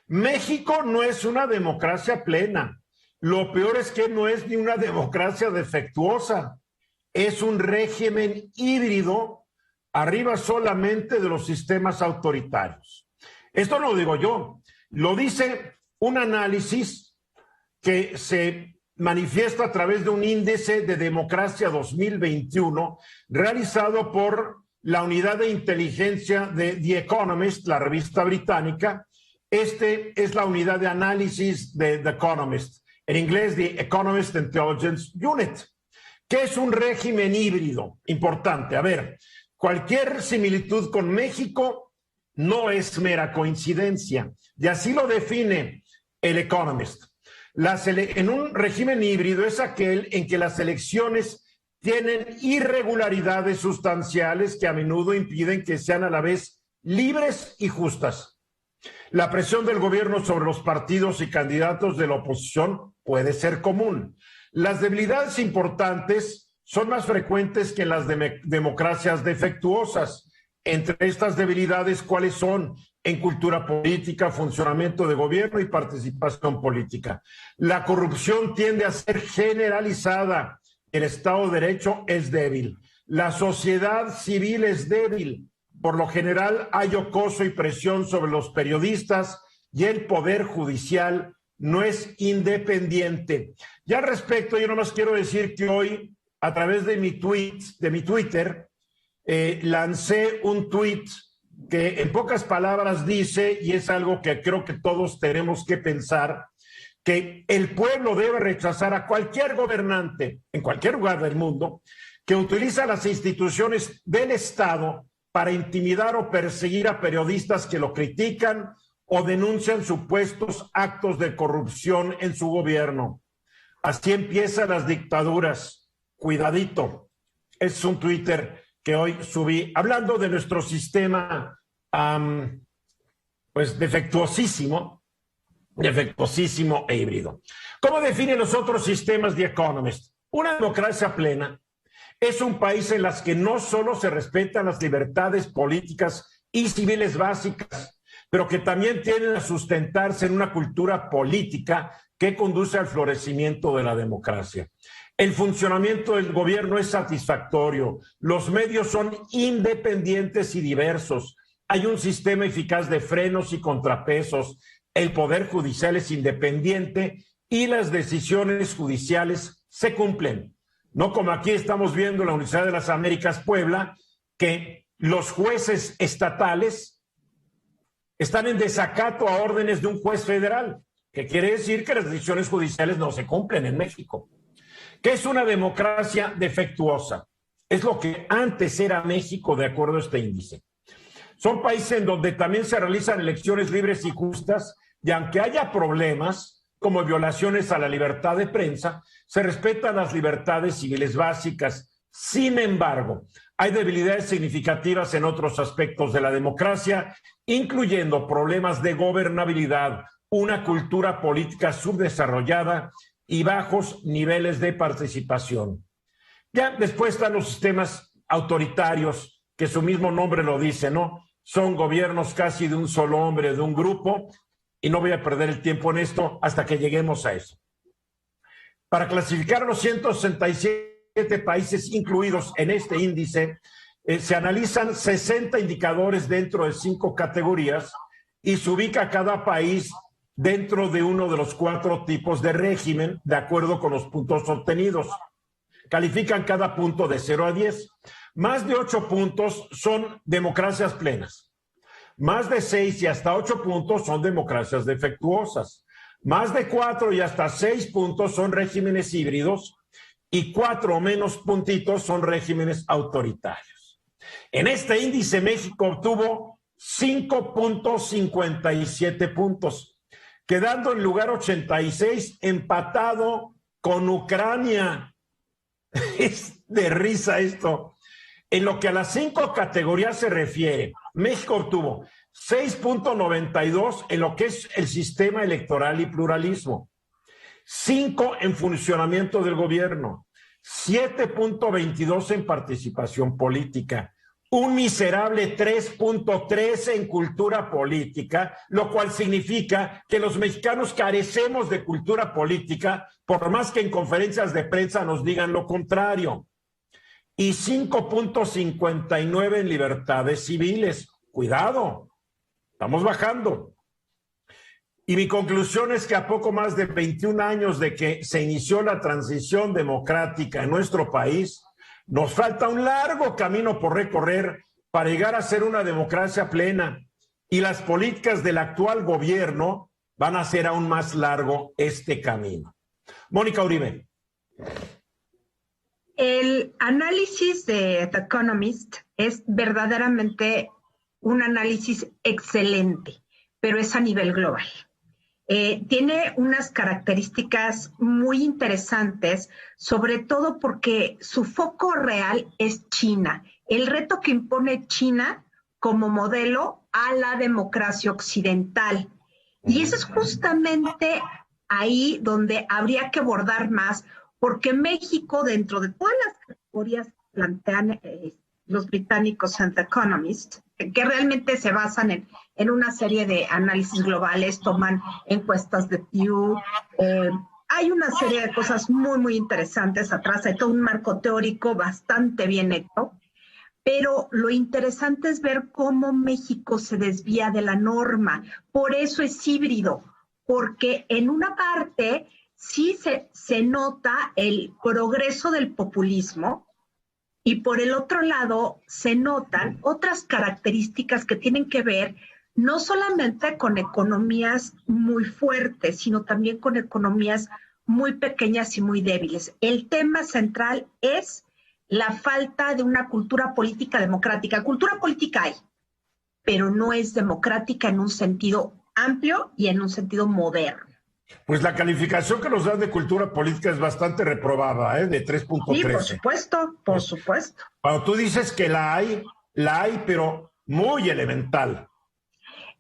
México no es una democracia plena. Lo peor es que no es ni una democracia defectuosa. Es un régimen híbrido arriba solamente de los sistemas autoritarios. Esto no lo digo yo, lo dice un análisis que se manifiesta a través de un índice de democracia 2021 realizado por la unidad de inteligencia de The Economist, la revista británica. Este es la unidad de análisis de The Economist, en inglés The Economist Intelligence Unit. ¿Qué es un régimen híbrido? Importante. A ver, cualquier similitud con México no es mera coincidencia, y así lo define el Economist. En un régimen híbrido es aquel en que las elecciones tienen irregularidades sustanciales que a menudo impiden que sean a la vez libres y justas. La presión del gobierno sobre los partidos y candidatos de la oposición puede ser común. Las debilidades importantes son más frecuentes que en las democracias defectuosas. Entre estas debilidades, ¿cuáles son? En cultura política, funcionamiento de gobierno y participación política. La corrupción tiende a ser generalizada. El Estado de Derecho es débil. La sociedad civil es débil. Por lo general hay acoso y presión sobre los periodistas y el poder judicial no es independiente. Ya al respecto, yo nomás quiero decir que hoy, a través de mi Twitter, lancé un tweet que en pocas palabras dice, y es algo que creo que todos tenemos que pensar, que el pueblo debe rechazar a cualquier gobernante en cualquier lugar del mundo que utiliza las instituciones del Estado para intimidar o perseguir a periodistas que lo critican o denuncian supuestos actos de corrupción en su gobierno. Así empiezan las dictaduras. Cuidadito. Es un Twitter que hoy subí hablando de nuestro sistema pues defectuosísimo e híbrido. ¿Cómo definen los otros sistemas The Economist? Una democracia plena es un país en las que no solo se respetan las libertades políticas y civiles básicas, pero que también tienden a sustentarse en una cultura política que conduce al florecimiento de la democracia. El funcionamiento del gobierno es satisfactorio, los medios son independientes y diversos, hay un sistema eficaz de frenos y contrapesos, el poder judicial es independiente y las decisiones judiciales se cumplen. No como aquí estamos viendo en la Universidad de las Américas Puebla, que los jueces estatales están en desacato a órdenes de un juez federal, que quiere decir que las decisiones judiciales no se cumplen en México. ¿Qué es una democracia defectuosa? Es lo que antes era México, de acuerdo a este índice. Son países en donde también se realizan elecciones libres y justas, y aunque haya problemas, como violaciones a la libertad de prensa, se respetan las libertades civiles básicas. Sin embargo, hay debilidades significativas en otros aspectos de la democracia, incluyendo problemas de gobernabilidad, una cultura política subdesarrollada y bajos niveles de participación. Ya después están los sistemas autoritarios, que su mismo nombre lo dice, ¿no? Son gobiernos casi de un solo hombre, de un grupo, y no voy a perder el tiempo en esto hasta que lleguemos a eso. Para clasificar a los 167 países incluidos en este índice, se analizan 60 indicadores dentro de 5 categorías y se ubica cada país dentro de uno de los 4 tipos de régimen, de acuerdo con los puntos obtenidos. Califican cada punto de 0 a 10. Más de 8 puntos son democracias plenas. Más de 6 y hasta 8 puntos son democracias defectuosas. Más de 4 y hasta 6 puntos son regímenes híbridos y 4 o menos puntitos son regímenes autoritarios. En este índice México obtuvo 5.57 puntos, quedando en lugar 86, empatado con Ucrania. Es de risa esto. En lo que a las 5 categorías se refiere, México obtuvo 6.92 en lo que es el sistema electoral y pluralismo, 5 en funcionamiento del gobierno, 7.22 en participación política, un miserable 3.3 en cultura política, lo cual significa que los mexicanos carecemos de cultura política, por más que en conferencias de prensa nos digan lo contrario. Y 5.59 en libertades civiles. Cuidado, estamos bajando. Y mi conclusión es que a poco más de 21 años de que se inició la transición democrática en nuestro país, nos falta un largo camino por recorrer para llegar a ser una democracia plena. Y las políticas del actual gobierno van a hacer aún más largo este camino. Mónica Uribe. El análisis de The Economist es verdaderamente un análisis excelente, pero es a nivel global. Tiene unas características muy interesantes, sobre todo porque su foco real es China, el reto que impone China como modelo a la democracia occidental. Y eso es justamente ahí donde habría que abordar más, porque México, dentro de todas las categorías que plantean los británicos en The Economist, que realmente se basan en una serie de análisis globales, toman encuestas de Pew, hay una serie de cosas muy, muy interesantes atrás, hay todo un marco teórico bastante bien hecho, pero lo interesante es ver cómo México se desvía de la norma, por eso es híbrido, porque en una parte sí se nota el progreso del populismo, y por el otro lado se notan otras características que tienen que ver no solamente con economías muy fuertes, sino también con economías muy pequeñas y muy débiles. El tema central es la falta de una cultura política democrática. Cultura política hay, pero no es democrática en un sentido amplio y en un sentido moderno. Pues la calificación que nos dan de cultura política es bastante reprobada, de 3.13. Sí, por supuesto, por supuesto. Cuando tú dices que la hay, pero muy elemental.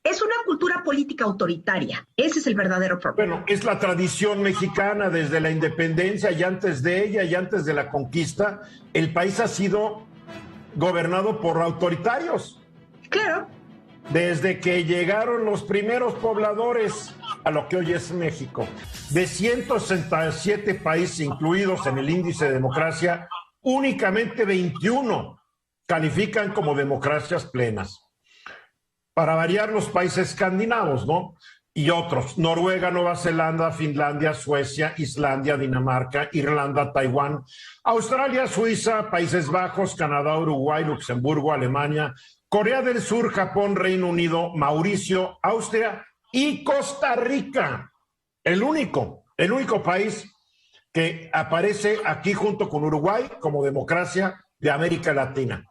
Es una cultura política autoritaria. Ese es el verdadero problema. Bueno, es la tradición mexicana desde la independencia y antes de ella y antes de la conquista. El país ha sido gobernado por autoritarios. Claro. Desde que llegaron los primeros pobladores a lo que hoy es México. De 167 países incluidos en el índice de democracia, únicamente 21 califican como democracias plenas. Para variar, los países escandinavos, ¿no? Y otros: Noruega, Nueva Zelanda, Finlandia, Suecia, Islandia, Dinamarca, Irlanda, Taiwán, Australia, Suiza, Países Bajos, Canadá, Uruguay, Luxemburgo, Alemania, Corea del Sur, Japón, Reino Unido, Mauricio, Austria y Costa Rica. El único país que aparece aquí junto con Uruguay como democracia de América Latina.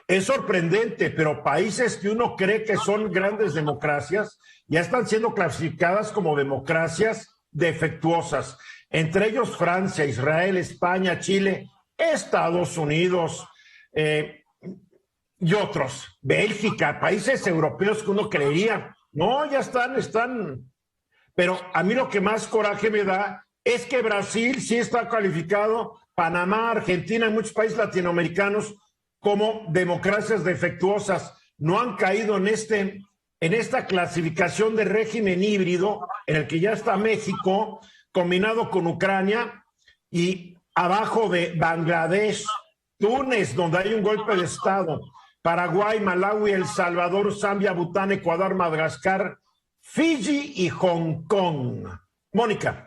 Es sorprendente, pero países que uno cree que son grandes democracias ya están siendo clasificadas como democracias defectuosas. Entre ellos Francia, Israel, España, Chile, Estados Unidos y otros. Bélgica, países europeos que uno creería, no, ya están. Pero a mí lo que más coraje me da es que Brasil sí está calificado, Panamá, Argentina y muchos países latinoamericanos como democracias defectuosas. No han caído en esta clasificación de régimen híbrido en el que ya está México, combinado con Ucrania, y abajo de Bangladesh, Túnez, donde hay un golpe de Estado, Paraguay, Malawi, El Salvador, Zambia, Bután, Ecuador, Madagascar, Fiji y Hong Kong. Mónica.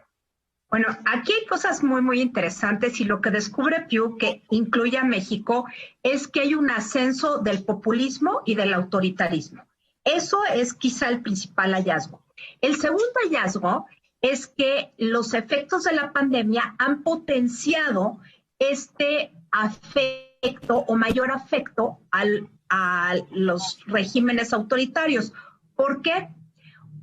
Bueno, aquí hay cosas muy, muy interesantes, y lo que descubre Pew, que incluye a México, es que hay un ascenso del populismo y del autoritarismo. Eso es quizá el principal hallazgo. El segundo hallazgo es que los efectos de la pandemia han potenciado este afecto o mayor afecto a los regímenes autoritarios. ¿Por qué?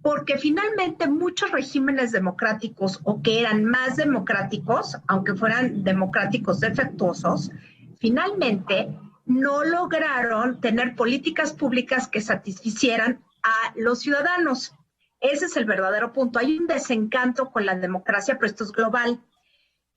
Porque finalmente muchos regímenes democráticos, o que eran más democráticos, aunque fueran democráticos defectuosos, finalmente no lograron tener políticas públicas que satisficieran a los ciudadanos. Ese es el verdadero punto. Hay un desencanto con la democracia, pero esto es global.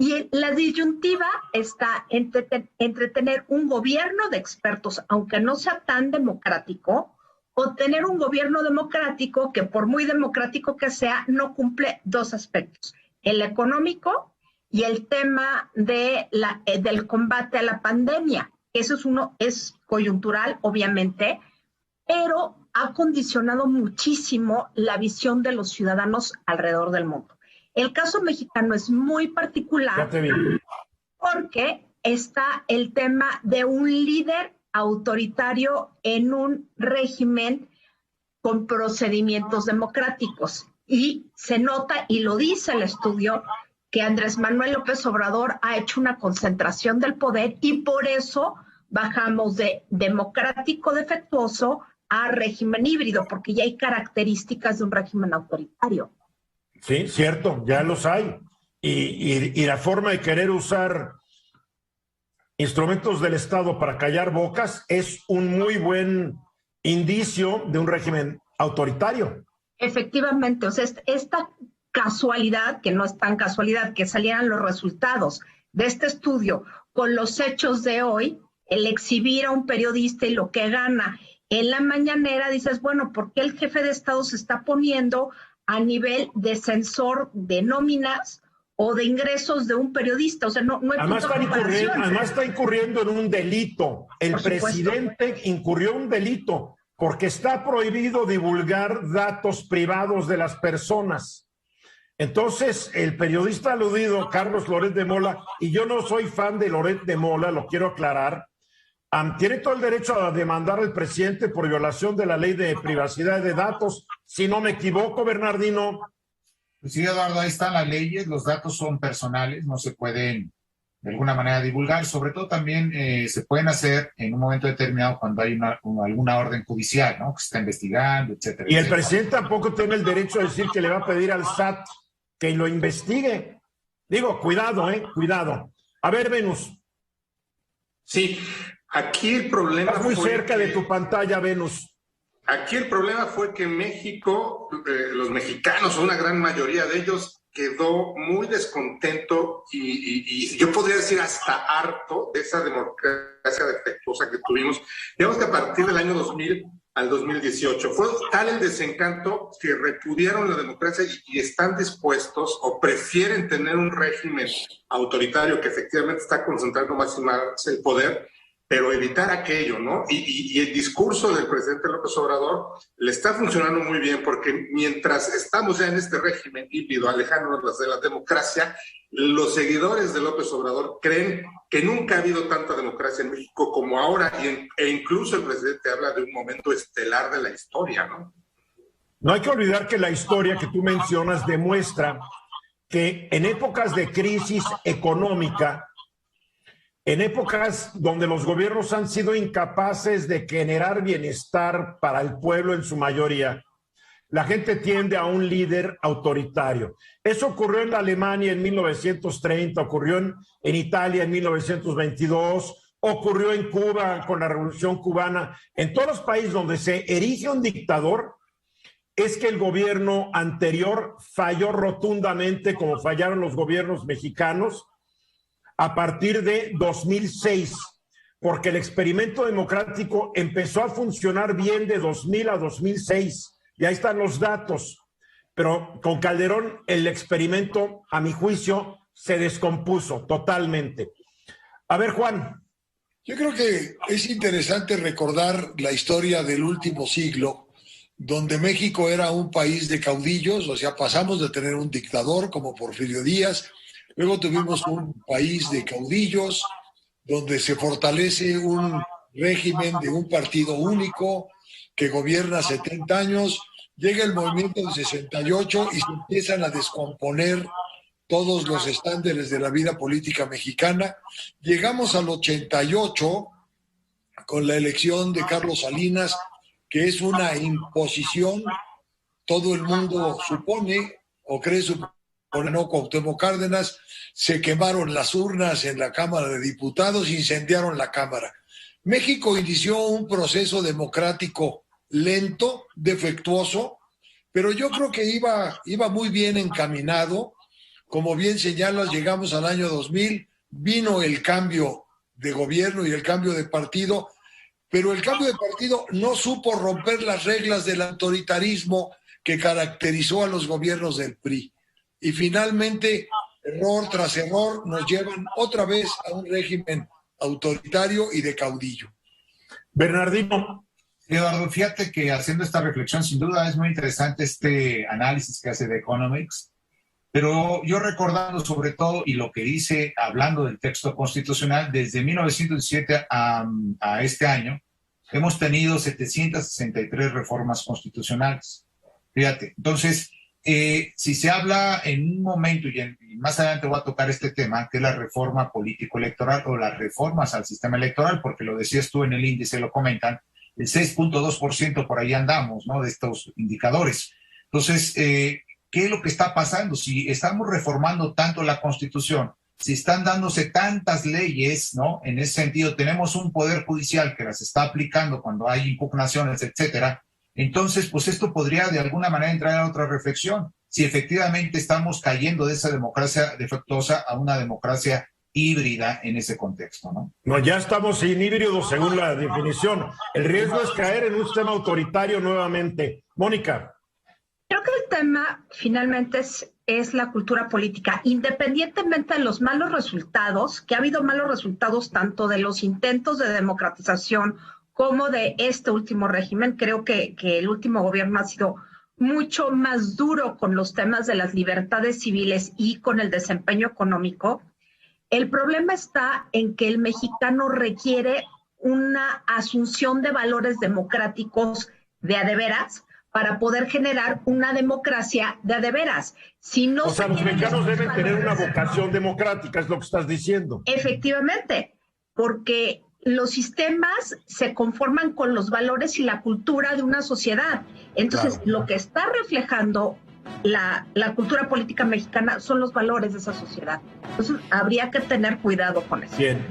Y la disyuntiva está entre tener un gobierno de expertos, aunque no sea tan democrático, o tener un gobierno democrático que, por muy democrático que sea, no cumple dos aspectos: el económico y el tema del combate a la pandemia. Eso es coyuntural, obviamente, pero ha condicionado muchísimo la visión de los ciudadanos alrededor del mundo. El caso mexicano es muy particular porque está el tema de un líder autoritario en un régimen con procedimientos democráticos. Y se nota, y lo dice el estudio, que Andrés Manuel López Obrador ha hecho una concentración del poder y por eso bajamos de democrático defectuoso a régimen híbrido, porque ya hay características de un régimen autoritario. Sí, cierto, ya los hay. Y la forma de querer usar instrumentos del Estado para callar bocas es un muy buen indicio de un régimen autoritario. Efectivamente, o sea, esta casualidad, que no es tan casualidad, que salieran los resultados de este estudio con los hechos de hoy, el exhibir a un periodista y lo que gana en la mañanera, dices, bueno, ¿por qué el jefe de Estado se está poniendo a nivel de censor de nóminas o de ingresos de un periodista? O sea, no hay además, está incurriendo en un delito. El presidente incurrió en un delito porque está prohibido divulgar datos privados de las personas. Entonces, el periodista aludido, Carlos Loret de Mola, y yo no soy fan de Loret de Mola, lo quiero aclarar, tiene todo el derecho a demandar al presidente por violación de la ley de privacidad de datos, si no me equivoco, Bernardino. Sí, Eduardo, ahí están las leyes, los datos son personales, no se pueden de alguna manera divulgar, sobre todo también se pueden hacer en un momento determinado cuando hay alguna orden judicial, ¿no? Que se está investigando, etcétera. Y el presidente tampoco tiene el derecho a decir que le va a pedir al SAT que lo investigue. Digo, cuidado, cuidado. A ver, Venus. Sí, aquí el problema Estás muy cerca de tu pantalla, Venus. Aquí el problema fue que México, los mexicanos, una gran mayoría de ellos, quedó muy descontento y yo podría decir hasta harto de esa democracia defectuosa que tuvimos. Digamos que a partir del año 2000 al 2018 fue tal el desencanto que repudiaron la democracia y están dispuestos o prefieren tener un régimen autoritario que efectivamente está concentrando más y más el poder, pero evitar aquello, ¿no? Y el discurso del presidente López Obrador le está funcionando muy bien porque mientras estamos ya en este régimen híbrido, alejándonos de la democracia, los seguidores de López Obrador creen que nunca ha habido tanta democracia en México como ahora e incluso el presidente habla de un momento estelar de la historia, ¿no? No hay que olvidar que la historia que tú mencionas demuestra que en épocas de crisis económica, en épocas donde los gobiernos han sido incapaces de generar bienestar para el pueblo en su mayoría, la gente tiende a un líder autoritario. Eso ocurrió en la Alemania en 1930, ocurrió en Italia en 1922, ocurrió en Cuba con la Revolución Cubana. En todos los países donde se erige un dictador, es que el gobierno anterior falló rotundamente, como fallaron los gobiernos mexicanos, a partir de 2006, porque el experimento democrático empezó a funcionar bien de 2000 a 2006, y ahí están los datos, pero con Calderón el experimento, a mi juicio, se descompuso totalmente. A ver, Juan. Yo creo que es interesante recordar la historia del último siglo, donde México era un país de caudillos, o sea, pasamos de tener un dictador como Porfirio Díaz. Luego tuvimos un país de caudillos, donde se fortalece un régimen de un partido único que gobierna 70 años. Llega el movimiento del 68 y se empiezan a descomponer todos los estándares de la vida política mexicana. Llegamos al 88 con la elección de Carlos Salinas, que es una imposición. Todo el mundo supone o cree no, Cuauhtémoc Cárdenas, se quemaron las urnas en la Cámara de Diputados, incendiaron la Cámara. México inició un proceso democrático lento, defectuoso, pero yo creo que iba muy bien encaminado, Como bien señalas, llegamos al año 2000, vino el cambio de gobierno y el cambio de partido, pero el cambio de partido no supo romper las reglas del autoritarismo que caracterizó a los gobiernos del PRI. Y finalmente, error tras error, nos llevan otra vez a un régimen autoritario y de caudillo. Bernardino. Eduardo, fíjate que haciendo esta reflexión, sin duda es muy interesante este análisis que hace de Economics, pero yo recordando sobre todo, y lo que dice, hablando del texto constitucional, desde 1917 a este año, hemos tenido 763 reformas constitucionales. Fíjate, entonces, si se habla en un momento, y más adelante voy a tocar este tema, que es la reforma político-electoral o las reformas al sistema electoral, porque lo decías tú en el índice, lo comentan, el 6.2% por ahí andamos, ¿no? De estos indicadores. Entonces, ¿qué es lo que está pasando? Si estamos reformando tanto la Constitución, si están dándose tantas leyes, ¿no? En ese sentido, tenemos un poder judicial que las está aplicando cuando hay impugnaciones, etcétera. Entonces, pues esto podría de alguna manera entrar a otra reflexión. Si efectivamente estamos cayendo de esa democracia defectuosa a una democracia híbrida en ese contexto, ¿no? No, ya estamos sin híbrido según la definición. El riesgo es caer en un sistema autoritario nuevamente. Mónica. Creo que el tema finalmente es la cultura política, independientemente de los malos resultados, que ha habido malos resultados tanto de los intentos de democratización como de este último régimen. Creo que el último gobierno ha sido mucho más duro con los temas de las libertades civiles y con el desempeño económico. El problema está en que el mexicano requiere una asunción de valores democráticos de a de veras para poder generar una democracia de a de veras. Si no, o sea, los mexicanos deben tener una vocación democrática, es lo que estás diciendo. Efectivamente, porque los sistemas se conforman con los valores y la cultura de una sociedad. Entonces, claro, lo que está reflejando la cultura política mexicana son los valores de esa sociedad. Entonces, habría que tener cuidado con eso. Bien.